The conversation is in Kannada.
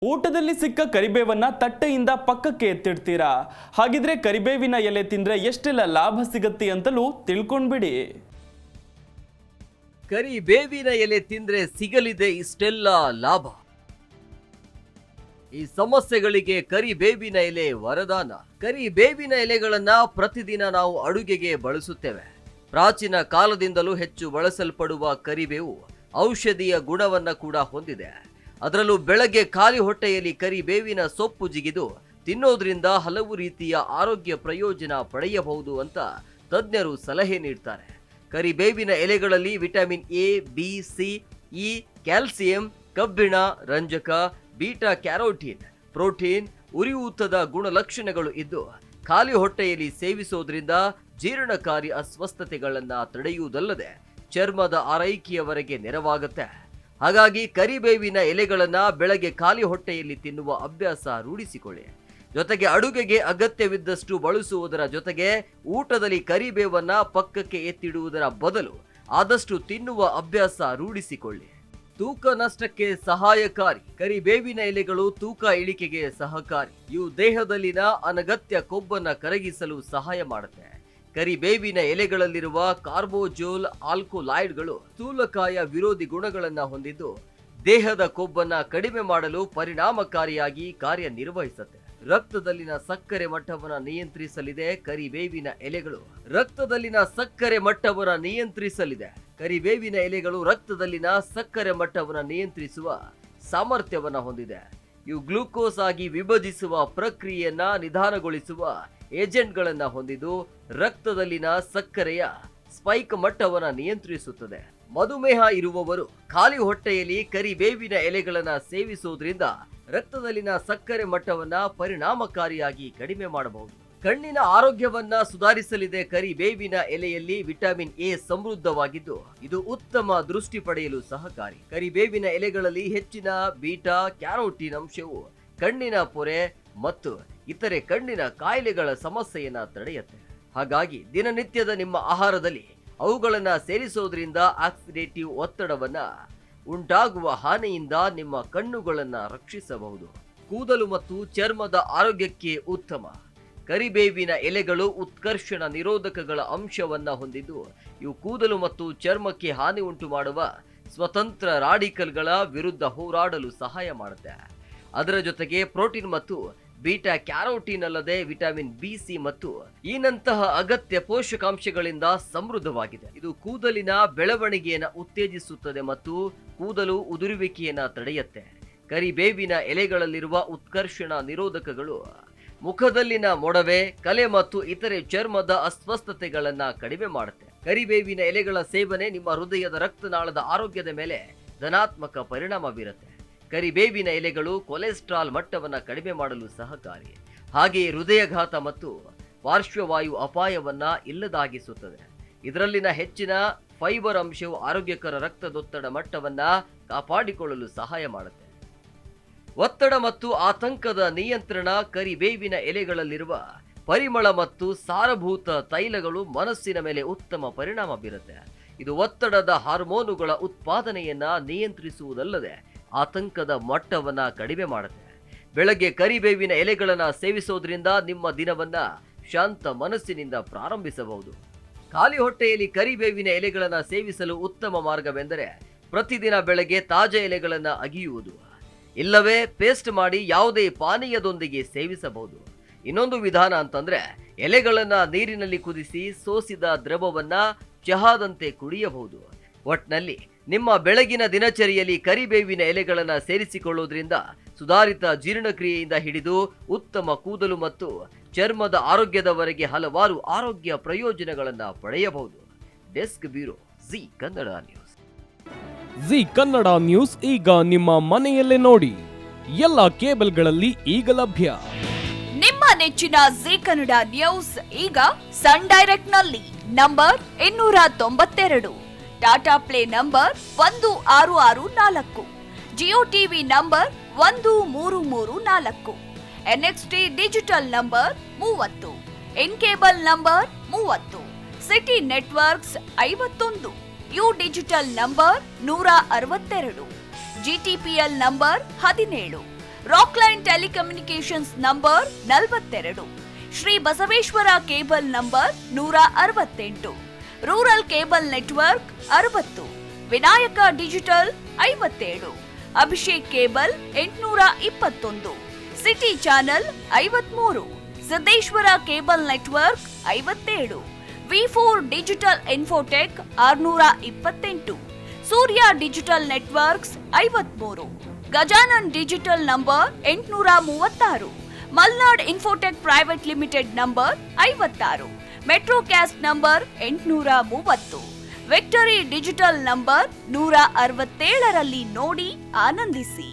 ಊಟದಲ್ಲಿ ಸಿಕ್ಕ ಕರಿಬೇವನ್ನ ತಟ್ಟೆಯಿಂದ ಪಕ್ಕಕ್ಕೆ ಎತ್ತಿಡ್ತೀರಾ? ಹಾಗಿದ್ರೆ ಕರಿಬೇವಿನ ಎಲೆ ತಿಂದ್ರೆ ಎಷ್ಟೆಲ್ಲ ಲಾಭ ಸಿಗುತ್ತೆ ಅಂತಲೂ ತಿಳ್ಕೊಂಡ್ಬಿಡಿ. ಕರಿಬೇವಿನ ಎಲೆ ತಿಂದ್ರೆ ಸಿಗಲಿದೆ ಇಷ್ಟೆಲ್ಲ ಲಾಭ. ಈ ಸಮಸ್ಯೆಗಳಿಗೆ ಕರಿಬೇವಿನ ಎಲೆ ವರದಾನ. ಕರಿಬೇವಿನ ಎಲೆಗಳನ್ನ ಪ್ರತಿದಿನ ನಾವು ಅಡುಗೆಗೆ ಬಳಸುತ್ತೇವೆ. ಪ್ರಾಚೀನ ಕಾಲದಿಂದಲೂ ಹೆಚ್ಚು ಬಳಸಲ್ಪಡುವ ಕರಿಬೇವು ಔಷಧೀಯ ಗುಣವನ್ನ ಕೂಡ ಹೊಂದಿದೆ. ಅದರಲ್ಲೂ ಬೆಳಗ್ಗೆ ಖಾಲಿ ಹೊಟ್ಟೆಯಲ್ಲಿ ಕರಿಬೇವಿನ ಸೊಪ್ಪು ಜಿಗಿದು ತಿನ್ನೋದ್ರಿಂದ ಹಲವು ರೀತಿಯ ಆರೋಗ್ಯ ಪ್ರಯೋಜನ ಪಡೆಯಬಹುದು ಅಂತ ತಜ್ಞರು ಸಲಹೆ ನೀಡ್ತಾರೆ. ಕರಿಬೇವಿನ ಎಲೆಗಳಲ್ಲಿ vitamin A, B, C, E, calcium, ಕಬ್ಬಿಣ, ರಂಜಕ, ಬೀಟಾ ಕ್ಯಾರೋಟಿನ್, ಪ್ರೋಟೀನ್, ಉರಿಯೂತದ ಗುಣಲಕ್ಷಣಗಳು ಇದ್ದು ಖಾಲಿ ಹೊಟ್ಟೆಯಲ್ಲಿ ಸೇವಿಸೋದ್ರಿಂದ ಜೀರ್ಣಕಾರಿ ಅಸ್ವಸ್ಥತೆಗಳನ್ನ ತಡೆಯುವುದಲ್ಲದೆ ಚರ್ಮದ ಆರೈಕೆಯವರೆಗೆ ನೆರವಾಗುತ್ತೆ. ಹಾಗಾಗಿ ಕರಿಬೇವಿನ ಎಲೆಗಳನ್ನ ಬೆಳಗ್ಗೆ ಖಾಲಿ ಹೊಟ್ಟೆಯಲ್ಲಿ ತಿನ್ನುವ ಅಭ್ಯಾಸ ರೂಢಿಸಿಕೊಳ್ಳಿ. ಜೊತೆಗೆ ಅಡುಗೆಗೆ ಅಗತ್ಯವಿದ್ದಷ್ಟು ಬಳಸುವುದರ ಜೊತೆಗೆ ಊಟದಲ್ಲಿ ಕರಿಬೇವನ್ನ ಪಕ್ಕಕ್ಕೆ ಎತ್ತಿಡುವುದರ ಬದಲು ಆದಷ್ಟು ತಿನ್ನುವ ಅಭ್ಯಾಸ ರೂಢಿಸಿಕೊಳ್ಳಿ. ತೂಕ ನಷ್ಟಕ್ಕೆ ಸಹಾಯಕಾರಿ. ಕರಿಬೇವಿನ ಎಲೆಗಳು ತೂಕ ಇಳಿಕೆಗೆ ಸಹಕಾರಿ. ಇವು ದೇಹದಲ್ಲಿನ ಅನಗತ್ಯ ಕೊಬ್ಬನ್ನ ಕರಗಿಸಲು ಸಹಾಯ ಮಾಡುತ್ತೆ. ಕರಿಬೇವಿನ ಎಲೆಗಳಲ್ಲಿರುವ ಕಾರ್ಬೋಜೋಲ್ ಆಲ್ಕೊಲಾಯ್ಡ್ಗಳು ಸ್ಥೂಲಕಾಯ ವಿರೋಧಿ ಗುಣಗಳನ್ನ ಹೊಂದಿದ್ದು ದೇಹದ ಕೊಬ್ಬನ್ನ ಕಡಿಮೆ ಮಾಡಲು ಪರಿಣಾಮಕಾರಿಯಾಗಿ ಕಾರ್ಯನಿರ್ವಹಿಸುತ್ತೆ. ರಕ್ತದಲ್ಲಿನ ಸಕ್ಕರೆ ಮಟ್ಟವನ್ನು ನಿಯಂತ್ರಿಸಲಿದೆ ಕರಿಬೇವಿನ ಎಲೆಗಳು. ಕರಿಬೇವಿನ ಎಲೆಗಳು ರಕ್ತದಲ್ಲಿನ ಸಕ್ಕರೆ ಮಟ್ಟವನ್ನು ನಿಯಂತ್ರಿಸುವ ಸಾಮರ್ಥ್ಯವನ್ನ ಹೊಂದಿದೆ. ಇವು ಗ್ಲೂಕೋಸ್ ಆಗಿ ವಿಭಜಿಸುವ ಪ್ರಕ್ರಿಯೆಯನ್ನ ನಿಧಾನಗೊಳಿಸುವ ಏಜೆಂಟ್ಗಳನ್ನ ಹೊಂದಿದ್ದು ರಕ್ತದಲ್ಲಿನ ಸಕ್ಕರೆಯ ಸ್ಪೈಕ್ ಮಟ್ಟವನ್ನ ನಿಯಂತ್ರಿಸುತ್ತದೆ. ಮಧುಮೇಹ ಇರುವವರು ಖಾಲಿ ಹೊಟ್ಟೆಯಲ್ಲಿ ಕರಿಬೇವಿನ ಎಲೆಗಳನ್ನ ಸೇವಿಸುವುದರಿಂದ ರಕ್ತದಲ್ಲಿನ ಸಕ್ಕರೆ ಮಟ್ಟವನ್ನ ಪರಿಣಾಮಕಾರಿಯಾಗಿ ಕಡಿಮೆ ಮಾಡಬಹುದು. ಕಣ್ಣಿನ ಆರೋಗ್ಯವನ್ನ ಸುಧಾರಿಸಲಿದೆ. ಕರಿಬೇವಿನ ಎಲೆಯಲ್ಲಿ ವಿಟಮಿನ್ ಎ ಸಮೃದ್ಧವಾಗಿದ್ದು ಇದು ಉತ್ತಮ ದೃಷ್ಟಿ ಪಡೆಯಲು ಸಹಕಾರಿ. ಕರಿಬೇವಿನ ಎಲೆಗಳಲ್ಲಿ ಹೆಚ್ಚಿನ ಬೀಟಾ ಕ್ಯಾರೋಟಿನ್ ಅಂಶವು ಕಣ್ಣಿನ ಪೊರೆ ಮತ್ತು ಇತರೆ ಕಣ್ಣಿನ ಕಾಯಿಲೆಗಳ ಸಮಸ್ಯೆಯನ್ನ ತಡೆಯುತ್ತೆ. ಹಾಗಾಗಿ ದಿನನಿತ್ಯದ ನಿಮ್ಮ ಆಹಾರದಲ್ಲಿ ಅವುಗಳನ್ನ ಸೇರಿಸೋದ್ರಿಂದ ಆಕ್ಸಿಡೇಟಿವ್ ಒತ್ತಡವನ್ನ ಉಂಟಾಗುವ ಹಾನಿಯಿಂದ ನಿಮ್ಮ ಕಣ್ಣುಗಳನ್ನ ರಕ್ಷಿಸಬಹುದು. ಕೂದಲು ಮತ್ತು ಚರ್ಮದ ಆರೋಗ್ಯಕ್ಕೆ ಉತ್ತಮ. ಕರಿಬೇವಿನ ಎಲೆಗಳು ಉತ್ಕರ್ಷಣ ನಿರೋಧಕಗಳ ಅಂಶವನ್ನ ಹೊಂದಿದ್ದು ಇವು ಕೂದಲು ಮತ್ತು ಚರ್ಮಕ್ಕೆ ಹಾನಿ ಉಂಟು ಮಾಡುವ ಸ್ವತಂತ್ರ ರಾಡಿಕಲ್ಗಳ ವಿರುದ್ಧ ಹೋರಾಡಲು ಸಹಾಯ ಮಾಡುತ್ತೆ. ಅದರ ಜೊತೆಗೆ ಪ್ರೋಟೀನ್ ಮತ್ತು ಬೀಟಾ ಕ್ಯಾರೋಟಿನ್ ಅಲ್ಲದೆ ವಿಟಮಿನ್ ಬಿ, ಸಿ ಮತ್ತು ಈನಂತಹ ಅಗತ್ಯ ಪೋಷಕಾಂಶಗಳಿಂದ ಸಮೃದ್ಧವಾಗಿದೆ. ಇದು ಕೂದಲಿನ ಬೆಳವಣಿಗೆಯನ್ನು ಉತ್ತೇಜಿಸುತ್ತದೆ ಮತ್ತು ಕೂದಲು ಉದುರುವಿಕೆಯನ್ನ ತಡೆಯುತ್ತೆ. ಕರಿಬೇವಿನ ಎಲೆಗಳಲ್ಲಿರುವ ಉತ್ಕರ್ಷಣ ನಿರೋಧಕಗಳು ಮುಖದಲ್ಲಿನ ಮೊಡವೆ, ಕಲೆ ಮತ್ತು ಇತರೆ ಚರ್ಮದ ಅಸ್ವಸ್ಥತೆಗಳನ್ನ ಕಡಿಮೆ ಮಾಡುತ್ತೆ. ಕರಿಬೇವಿನ ಎಲೆಗಳ ಸೇವನೆ ನಿಮ್ಮ ಹೃದಯದ ರಕ್ತನಾಳದ ಆರೋಗ್ಯದ ಮೇಲೆ ಧನಾತ್ಮಕ ಪರಿಣಾಮ ಬೀರುತ್ತೆ. ಕರಿಬೇವಿನ ಎಲೆಗಳು ಕೊಲೆಸ್ಟ್ರಾಲ್ ಮಟ್ಟವನ್ನು ಕಡಿಮೆ ಮಾಡಲು ಸಹಕಾರಿ. ಹಾಗೆಯೇ ಹೃದಯಘಾತ ಮತ್ತು ಪಾರ್ಶ್ವವಾಯು ಅಪಾಯವನ್ನ ಇಲ್ಲದಾಗಿಸುತ್ತದೆ. ಇದರಲ್ಲಿನ ಹೆಚ್ಚಿನ ಫೈಬರ್ ಅಂಶವು ಆರೋಗ್ಯಕರ ರಕ್ತದೊತ್ತಡ ಮಟ್ಟವನ್ನ ಕಾಪಾಡಿಕೊಳ್ಳಲು ಸಹಾಯ ಮಾಡುತ್ತೆ. ಒತ್ತಡ ಮತ್ತು ಆತಂಕದ ನಿಯಂತ್ರಣ. ಕರಿಬೇವಿನ ಎಲೆಗಳಲ್ಲಿರುವ ಪರಿಮಳ ಮತ್ತು ಸಾರಭೂತ ತೈಲಗಳು ಮನಸ್ಸಿನ ಮೇಲೆ ಉತ್ತಮ ಪರಿಣಾಮ ಬೀರುತ್ತೆ. ಇದು ಒತ್ತಡದ ಹಾರ್ಮೋನುಗಳ ಉತ್ಪಾದನೆಯನ್ನ ನಿಯಂತ್ರಿಸುವುದಲ್ಲದೆ ಆತಂಕದ ಮಟ್ಟವನ್ನ ಕಡಿಮೆ ಮಾಡುತ್ತೆ. ಬೆಳಗ್ಗೆ ಕರಿಬೇವಿನ ಎಲೆಗಳನ್ನ ಸೇವಿಸೋದ್ರಿಂದ ನಿಮ್ಮ ದಿನವನ್ನ ಶಾಂತ ಮನಸ್ಸಿನಿಂದ ಪ್ರಾರಂಭಿಸಬಹುದು. ಖಾಲಿ ಹೊಟ್ಟೆಯಲ್ಲಿ ಕರಿಬೇವಿನ ಎಲೆಗಳನ್ನ ಸೇವಿಸಲು ಉತ್ತಮ ಮಾರ್ಗವೆಂದರೆ ಪ್ರತಿದಿನ ಬೆಳಗ್ಗೆ ತಾಜಾ ಎಲೆಗಳನ್ನ ಅಗಿಯುವುದು, ಇಲ್ಲವೇ ಪೇಸ್ಟ್ ಮಾಡಿ ಯಾವುದೇ ಪಾನೀಯದೊಂದಿಗೆ ಸೇವಿಸಬಹುದು. ಇನ್ನೊಂದು ವಿಧಾನ ಅಂತಂದ್ರೆ ಎಲೆಗಳನ್ನ ನೀರಿನಲ್ಲಿ ಕುದಿಸಿ ಸೋಸಿದ ದ್ರವವನ್ನ ಚಹಾದಂತೆ ಕುಡಿಯಬಹುದು. ಒಟ್ನಲ್ಲಿ ನಿಮ್ಮ ಬೆಳಗಿನ ದಿನಚರಿಯಲ್ಲಿ ಕರಿಬೇವಿನ ಎಲೆಗಳನ್ನ ಸೇರಿಸಿಕೊಳ್ಳುವುದರಿಂದ ಸುಧಾರಿತ ಜೀರ್ಣಕ್ರಿಯೆಯಿಂದ ಹಿಡಿದು ಉತ್ತಮ ಕೂದಲು ಮತ್ತು ಚರ್ಮದ ಆರೋಗ್ಯದವರೆಗೆ ಹಲವಾರು ಆರೋಗ್ಯ ಪ್ರಯೋಜನಗಳನ್ನ ಪಡೆಯಬಹುದು. Desk bureau, G Kannada news. G Kannada news ಈಗ ನಿಮ್ಮ ಮನೆಯಲ್ಲೇ ನೋಡಿ. ಎಲ್ಲ ಕೇಬಲ್ಗಳಲ್ಲಿ ಈಗ ಲಭ್ಯ. ನಿಮ್ಮ ನೆಚ್ಚಿನ ಜಿ ಕನ್ನಡ ನ್ಯೂಸ್ ಈಗ ಸನ್ ಡೈರೆಕ್ಟ್ ನಲ್ಲಿ number 292, Tata play number 1664, Jio TV number 1334, NXT digital number 30, in cable number 30, city networks 51, U digital number 162, GTPL number 17, Rockline telecommunications number 42, Shri Basaveshwara cable number 168, rural cable network 60, Vinayaka digital 57, Abhishek cable 821, city channel 53, Siddeshwara cable network 57, V4 digital Infotech 628, Surya digital networks 53, Gajanan digital number 836, Malnad infotech private limited number 56, metrocast number 830, victory digital number 167ರಲ್ಲಿ ನೋಡಿ ಆನಂದಿಸಿ.